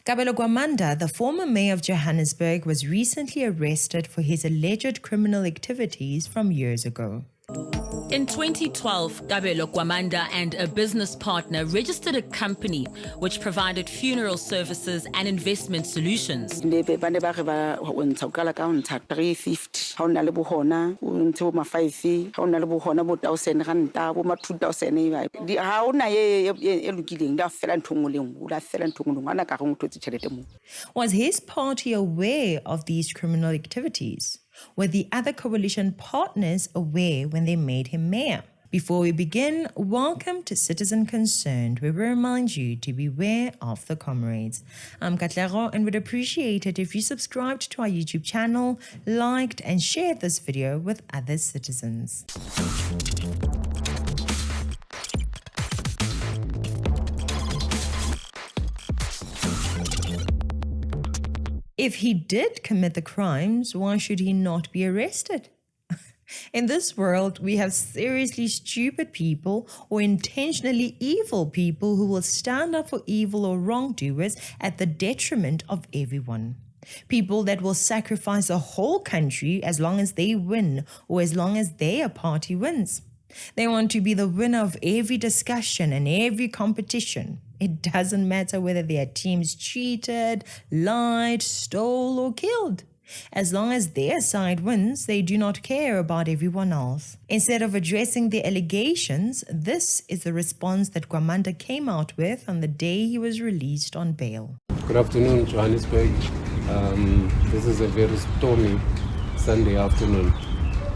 Kabelo Gwamanda, the former mayor of Johannesburg, was recently arrested for his alleged criminal activities from years ago. In 2012, Kabelo Gwamanda and a business partner registered a company which provided funeral services and investment solutions. Was his party aware of these criminal activities? Were the other coalition partners aware when they made him mayor? Before we begin, welcome to Citizen Concerned, where we remind you to beware of the comrades. I'm Katlego and would appreciate it if you subscribed to our YouTube channel, liked and shared this video with other citizens. If he did commit the crimes, why should he not be arrested? In this world, we have seriously stupid people or intentionally evil people who will stand up for evil or wrongdoers at the detriment of everyone. People that will sacrifice a whole country as long as they win or as long as their party wins. They want to be the winner of every discussion and every competition. It doesn't matter whether their teams cheated, lied, stole, or killed. As long as their side wins, they do not care about everyone else. Instead of addressing the allegations, this is the response that Gwamanda came out with on the day he was released on bail. Good afternoon, Johannesburg. This is a very stormy Sunday afternoon.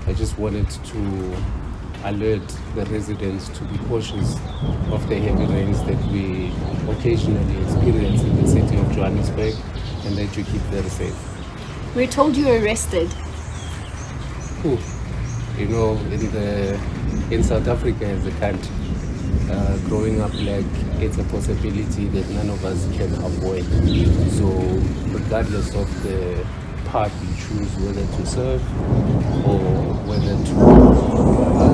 I just wanted to alert the residents to be cautious of the heavy rains that we occasionally experience in the city of Johannesburg, and that you keep very safe. We're told you were arrested. Ooh. You know, in South Africa as a country, growing up black, it's a possibility that none of us can avoid. So regardless of the path you choose, whether to serve or whether to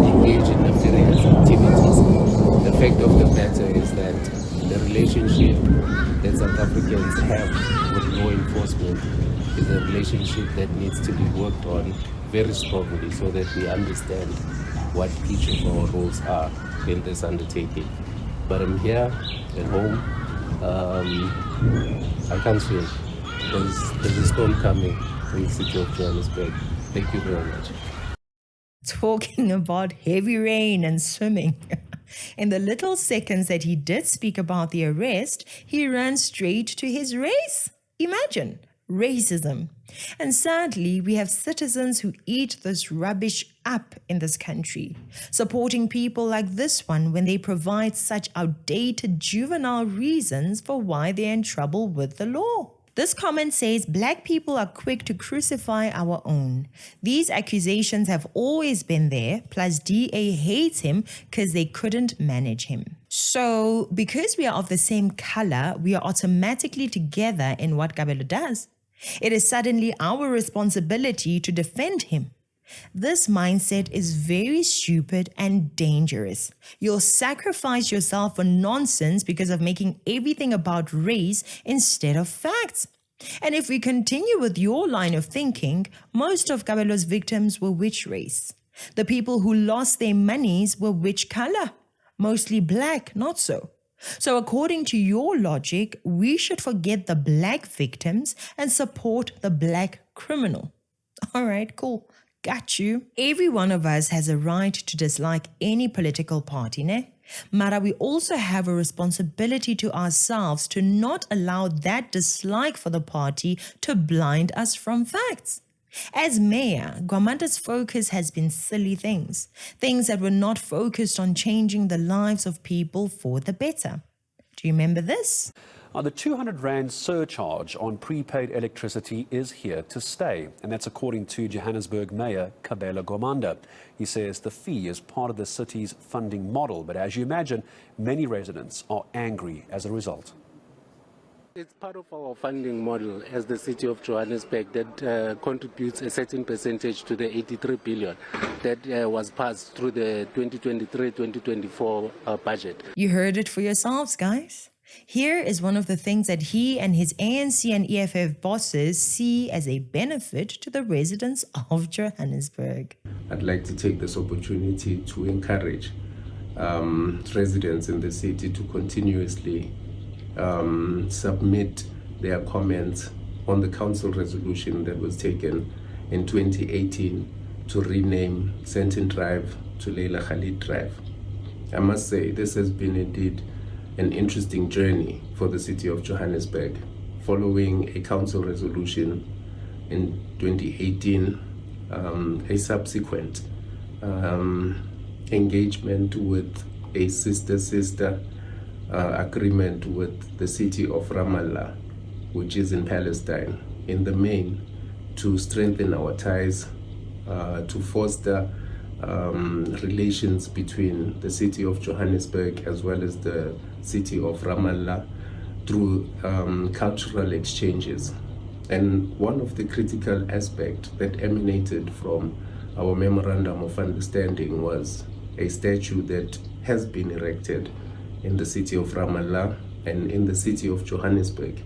engage in nefarious activities, the fact of the matter is that the relationship that South Africans have with law enforcement is a relationship that needs to be worked on very strongly so that we understand what each of our roles are in this undertaking. But I'm here at home. I can't swim. There's a storm coming in the city of Johannesburg. Thank you very much. Talking about heavy rain and swimming. In the little seconds that he did speak about the arrest, he ran straight to his race. Imagine, racism. And sadly, we have citizens who eat this rubbish up in this country, supporting people like this one when they provide such outdated juvenile reasons for why they're in trouble with the law. This comment says black people are quick to crucify our own. These accusations have always been there, plus DA hates him because they couldn't manage him. So, because we are of the same color, we are automatically together in what Kabelo does. It is suddenly our responsibility to defend him. This mindset is very stupid and dangerous. You'll sacrifice yourself for nonsense because of making everything about race instead of facts. And if we continue with your line of thinking, most of Kabelo's victims were which race? The people who lost their monies were which color? Mostly black, not so. So according to your logic, we should forget the black victims and support the black criminal. All right, cool. Got you. Every one of us has a right to dislike any political party, ne? Mara, we also have a responsibility to ourselves to not allow that dislike for the party to blind us from facts. As mayor, Gwamanda's focus has been silly things that were not focused on changing the lives of people for the better. Do you remember this? The 200 Rand surcharge on prepaid electricity is here to stay, and that's according to Johannesburg Mayor Kabelo Gwamanda. He says the fee is part of the city's funding model, but as you imagine, many residents are angry as a result. It's part of our funding model as the city of Johannesburg that contributes a certain percentage to the 83 billion that was passed through the 2023-2024 budget. You heard it for yourselves, guys. Here is one of the things that he and his ANC and EFF bosses see as a benefit to the residents of Johannesburg. I'd like to take this opportunity to encourage residents in the city to continuously submit their comments on the council resolution that was taken in 2018 to rename Sandown Drive to Leila Khalid Drive. I must say, this has been indeed an interesting journey for the city of Johannesburg. Following a council resolution in 2018, a subsequent engagement with a sister agreement with the city of Ramallah, which is in Palestine, in the main, to strengthen our ties, to foster relations between the city of Johannesburg as well as the city of Ramallah through cultural exchanges. And one of the critical aspects that emanated from our memorandum of understanding was a statue that has been erected in the city of Ramallah, and in the city of Johannesburg,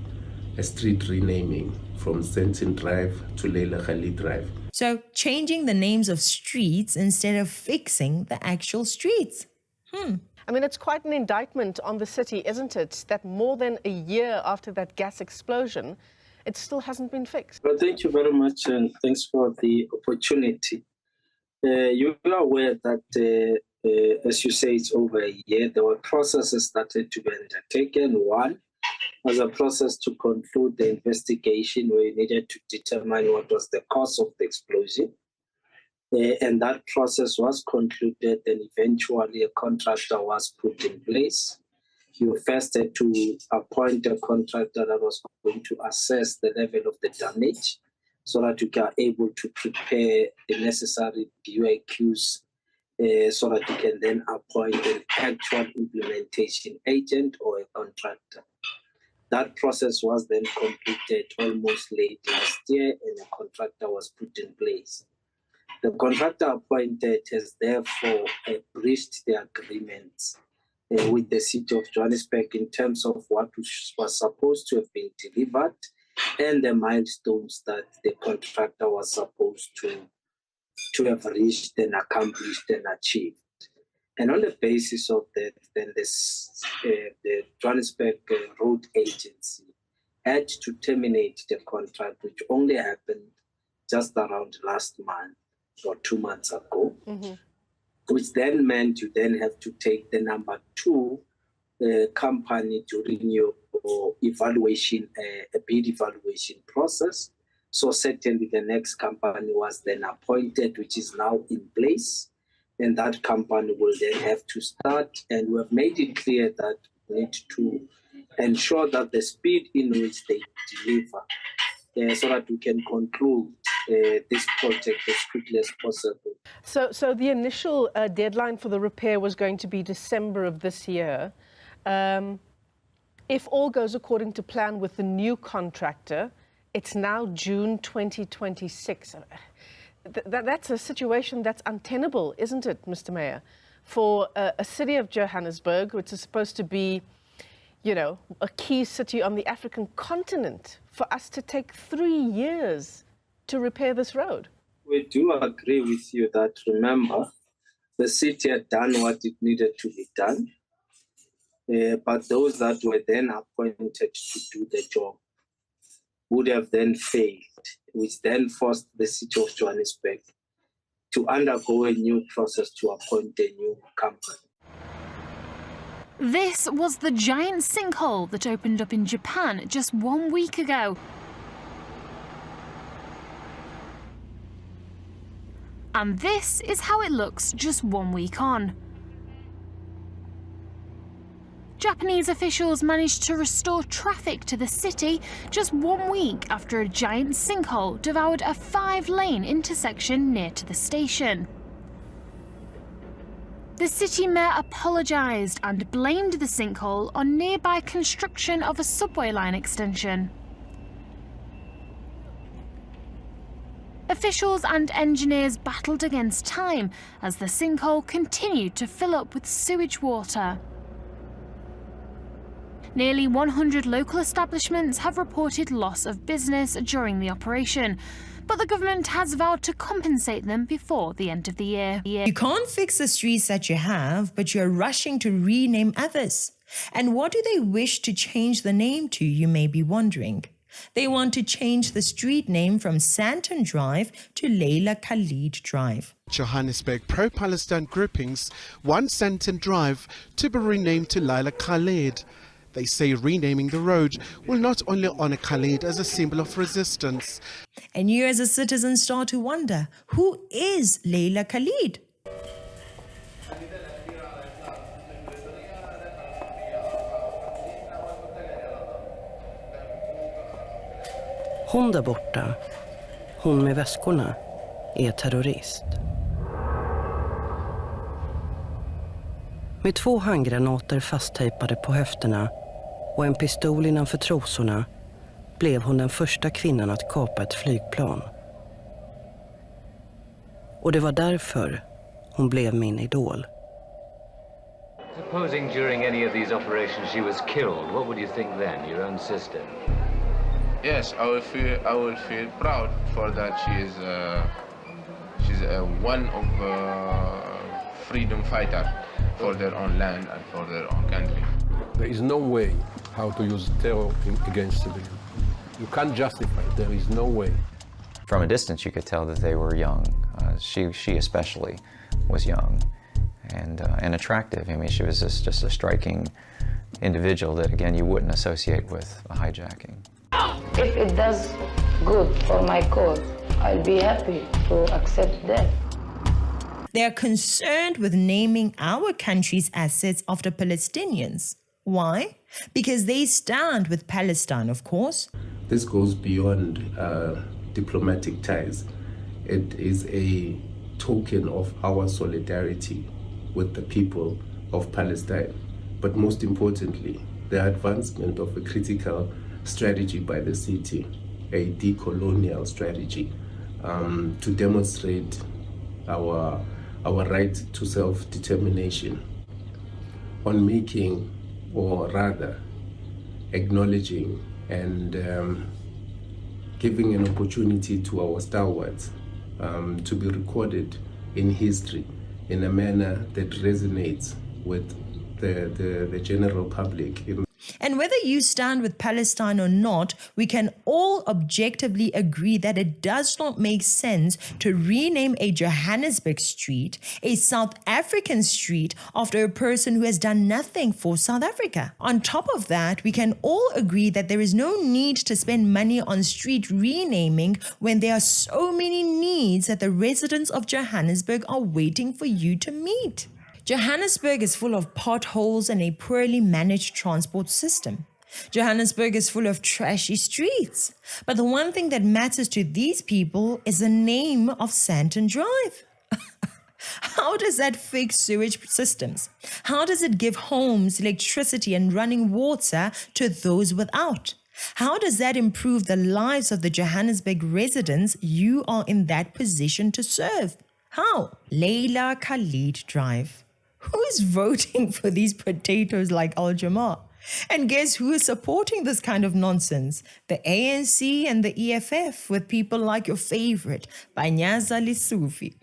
a street renaming from Sandown Drive to Leila Khalid Drive. So changing the names of streets instead of fixing the actual streets. I mean, it's quite an indictment on the city, isn't it, that more than a year after that gas explosion, it still hasn't been fixed. Well, thank you very much, and thanks for the opportunity. You are aware that, as you say, it's over a year. There were processes that had to be undertaken. One was a process to conclude the investigation where you needed to determine what was the cause of the explosion. And that process was concluded, and eventually a contractor was put in place. You first had to appoint a contractor that was going to assess the level of the damage so that you are able to prepare the necessary DUIQs so that you can then appoint an actual implementation agent or a contractor. That process was then completed almost late last year, and a contractor was put in place. The contractor appointed has therefore breached the agreements with the city of Johannesburg in terms of what was supposed to have been delivered and the milestones that the contractor was supposed to have reached and accomplished and achieved. And on the basis of that, then the Johannesburg Road Agency had to terminate the contract, which only happened just around last month or 2 months ago, which then meant you then have to take the number 2 company during your evaluation, a bid evaluation process. So certainly the next company was then appointed, which is now in place. And that company will then have to start. And we have made it clear that we need to ensure that the speed in which they deliver so that we can conclude this project as quickly as possible. So the initial deadline for the repair was going to be December of this year. If all goes according to plan with the new contractor, it's now June 2026. That's a situation that's untenable, isn't it, Mr. Mayor? For a city of Johannesburg, which is supposed to be, you know, a key city on the African continent, for us to take 3 years to repair this road. We do agree with you that, remember, the city had done what it needed to be done, but those that were then appointed to do the job would have then failed, which then forced the city of Johannesburg to undergo a new process to appoint a new company. This was the giant sinkhole that opened up in Japan just 1 week ago. And this is how it looks just 1 week on. Japanese officials managed to restore traffic to the city just 1 week after a giant sinkhole devoured a 5-lane intersection near to the station. The city mayor apologised and blamed the sinkhole on nearby construction of a subway line extension. Officials and engineers battled against time as the sinkhole continued to fill up with sewage water. Nearly 100 local establishments have reported loss of business during the operation, but the government has vowed to compensate them before the end of the year. You can't fix the streets that you have, but you're rushing to rename others. And what do they wish to change the name to, you may be wondering? They want to change the street name from Sandown Drive to Leila Khalid Drive. Johannesburg pro-Palestine groupings want Sandown Drive to be renamed to Leila Khalid. They say renaming the road will not only honor Khalid as a symbol of resistance. And you as a citizen start to wonder, who is Leila Khalid? Hon där borta, hon med väskorna, är terrorist. Med 2 handgranater fasttejpade på höfterna och en pistol innanför trosorna blev hon den första kvinnan att kapa ett flygplan. Och det var därför hon blev min idol. Supposing during any of these operations she was killed, what would you think then, your own sister? Yes, I would feel proud for that. She's one of freedom fighter for their own land and for their own country. There is no way how to use terror against civilians. You can't justify it. There is no way. From a distance, you could tell that they were young. She especially was young and attractive. I mean, she was just a striking individual that, again, you wouldn't associate with a hijacking. If it does good for my cause, I'll be happy to accept that. They are concerned with naming our country's assets after Palestinians. Why? Because they stand with Palestine, of course. This goes beyond diplomatic ties. It is a token of our solidarity with the people of Palestine. But most importantly, the advancement of a critical strategy by the city, a decolonial strategy, to demonstrate our right to self-determination on making, or rather acknowledging and giving an opportunity to our stalwarts to be recorded in history in a manner that resonates with the general public. And whether you stand with Palestine or not, we can all objectively agree that it does not make sense to rename a Johannesburg street, a South African street, after a person who has done nothing for South Africa. On top of that, we can all agree that there is no need to spend money on street renaming when there are so many needs that the residents of Johannesburg are waiting for you to meet. Johannesburg is full of potholes and a poorly managed transport system. Johannesburg is full of trashy streets. But the one thing that matters to these people is the name of Sandown Drive. How does that fix sewage systems? How does it give homes electricity and running water to those without? How does that improve the lives of the Johannesburg residents you are in that position to serve? How? Leila Khalid Drive. Who is voting for these potatoes like Al-Jamaa? And guess who is supporting this kind of nonsense? The ANC and the EFF, with people like your favorite, Banyaza Lissufi.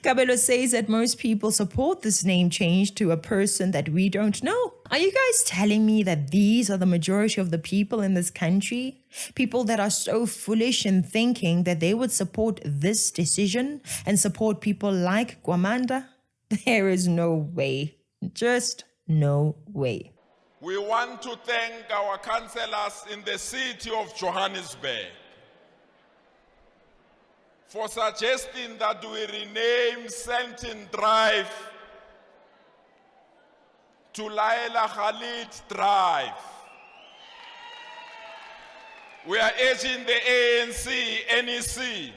Kabelo says that most people support this name change to a person that we don't know. Are you guys telling me that these are the majority of the people in this country? People that are so foolish in thinking that they would support this decision and support people like Gwamanda? There is no way. Just no way. We want to thank our councillors in the city of Johannesburg for suggesting that we rename Sandown Drive to Leila Khalid Drive. We are urging the ANC, NEC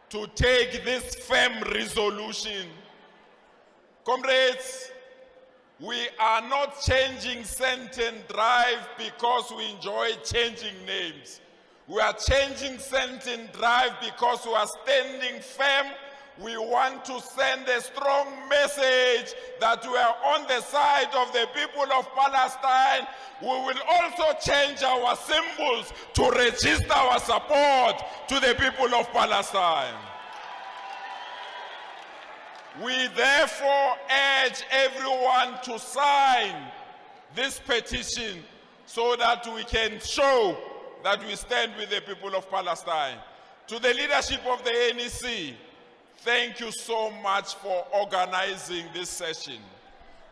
to take this firm resolution. Comrades, we are not changing Sandown Drive because we enjoy changing names. We are changing Sandown Drive because we are standing firm we want to send a strong message that we are on the side of the people of Palestine. We will also change our symbols to register our support to the people of Palestine. We therefore urge everyone to sign this petition so that we can show that we stand with the people of Palestine. To the leadership of the NEC, thank you so much for organizing this session.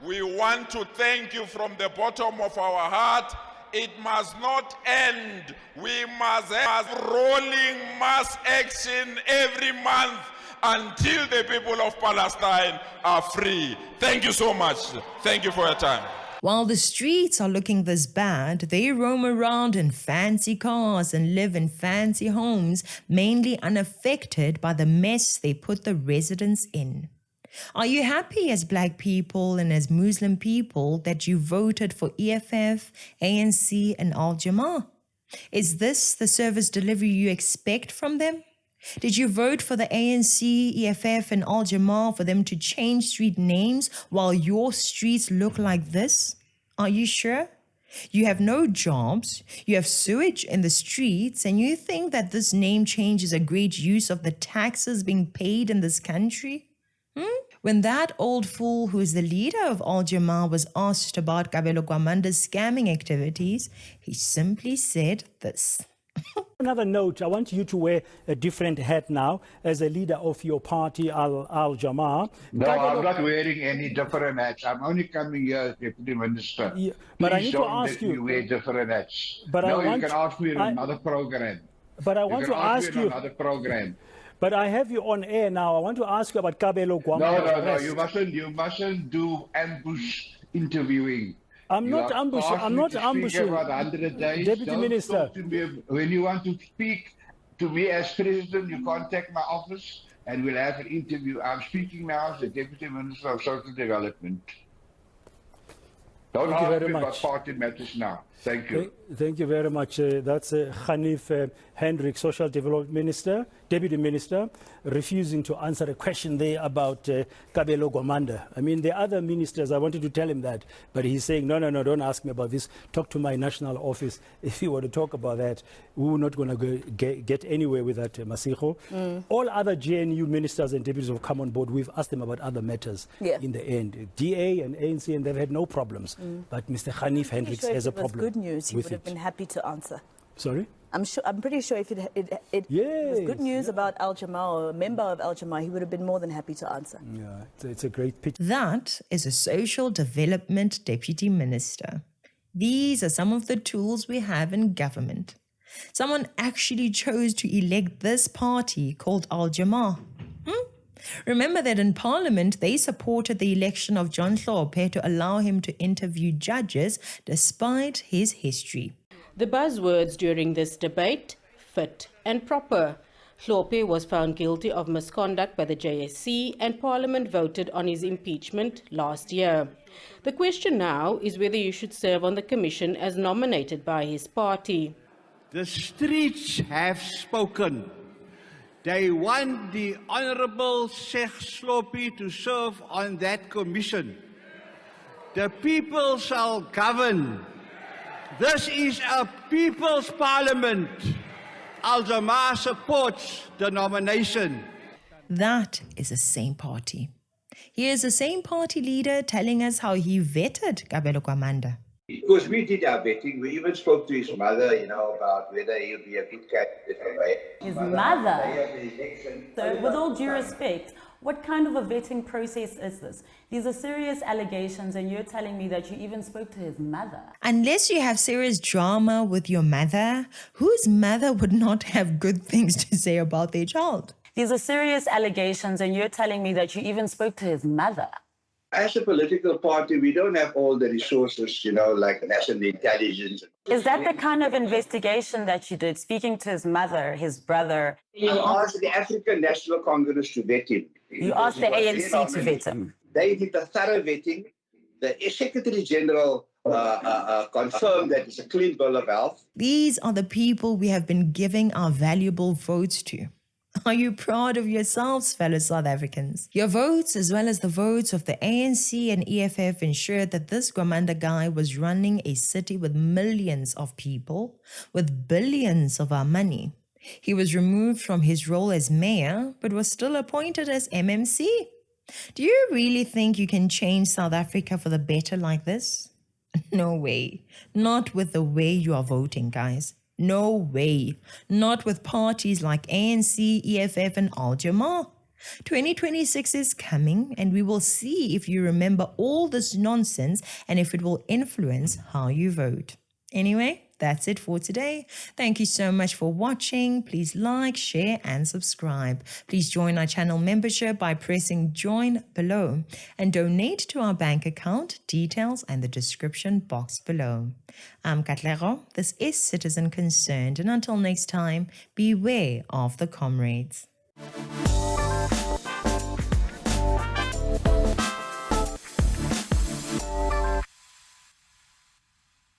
We want to thank you from the bottom of our heart. It must not end. We must have rolling mass action every month until the people of Palestine are free. Thank you so much. Thank you for your time. While the streets are looking this bad, they roam around in fancy cars and live in fancy homes, mainly unaffected by the mess they put the residents in. Are you happy as Black people and as Muslim people that you voted for EFF, ANC and Al-Jamaa? Is this the service delivery you expect from them? Did you vote for the ANC, EFF and Al-Jamaa for them to change street names while your streets look like this? Are you sure? You have no jobs, you have sewage in the streets, and you think that this name change is a great use of the taxes being paid in this country? When that old fool who is the leader of Al-Jamaa was asked about Kabelo Kwamanda's scamming activities, he simply said this. Another note, I want you to wear a different hat now as a leader of your party, Al-Jamaa. No, I'm not wearing any different hats. I'm only coming here as Deputy Minister. Yeah, but I need to don't ask let me you. wear different hats. But no, I you can ask me in another program. But I you want can to ask me in you. another program. But I have you on air now. I want to ask you about Kabelo Kwamanda. No, you mustn't do ambush interviewing. I'm not ambushing. I'm not ambushing. About 100 days. Deputy Don't Minister. Talk to me. When you want to speak to me as president, you contact my office and we'll have an interview. I'm speaking now as the Deputy Minister of Social Development. Don't ask me about party matters now. Thank you. Thank you very much. That's Hanif Hendrik, Social Development Minister, Deputy Minister, refusing to answer a question there about Kabelo Kwamanda. I mean, the other ministers, I wanted to tell him that, but he's saying, no, don't ask me about this. Talk to my national office. If you were to talk about that, we're not going to get anywhere with that, Masiho. All other GNU ministers and deputies have come on board. We've asked them about other matters in the end. DA and ANC, and they've had no problems. But Mr. Hanif Hendricks has a problem. Good news, he would have been happy to answer. Sorry? I'm pretty sure if it was good news about Al-Jamaa or a member of Al-Jamaa, he would have been more than happy to answer. Yeah, it's a great picture. That is a social development deputy minister. These are some of the tools we have in government. Someone actually chose to elect this party called Al-Jamaa. Remember that in Parliament, they supported the election of John Hlophe to allow him to interview judges despite his history. The buzzwords during this debate, fit and proper. Hlophe was found guilty of misconduct by the JSC and Parliament voted on his impeachment last year. The question now is whether he should serve on the commission as nominated by his party. The streets have spoken. They want the Honourable Sheikh Hlophe to serve on that commission. The people shall govern. This is a people's parliament. Al-Jamaa supports the nomination. That is the same party. Here's the same party leader telling us how he vetted Kabelo Kwamanda. Because we did our vetting, we even spoke to his mother, about whether he'll be a good candidate for mayor. His mother? So, with all due respect, what kind of a vetting process is this? These are serious allegations and you're telling me that you even spoke to his mother. Unless you have serious drama with your mother, whose mother would not have good things to say about their child? These are serious allegations and you're telling me that you even spoke to his mother. As a political party, we don't have all the resources, like national intelligence. Is that the kind of investigation that you did, speaking to his mother, his brother? You asked the African National Congress to vet him. You asked the ANC to vet him? They did a thorough vetting. The Secretary General confirmed that it's a clean bill of health. These are the people we have been giving our valuable votes to. Are you proud of yourselves, fellow South Africans? Your votes, as well as the votes of the ANC and EFF, ensured that this Gwamanda guy was running a city with millions of people, with billions of our money. He was removed from his role as mayor, but was still appointed as MMC. Do you really think you can change South Africa for the better like this? No way. Not with the way you are voting, guys. No way. Not with parties like ANC, EFF, and Al Jamaa. 2026 is coming, and we will see if you remember all this nonsense and if it will influence how you vote. Anyway, that's it for today. Thank you so much for watching. Please like, share, and subscribe. Please join our channel membership by pressing join below and donate to our bank account. Details in the description box below. I'm Katlego. This is Citizen Concerned, and until next time, beware of the comrades.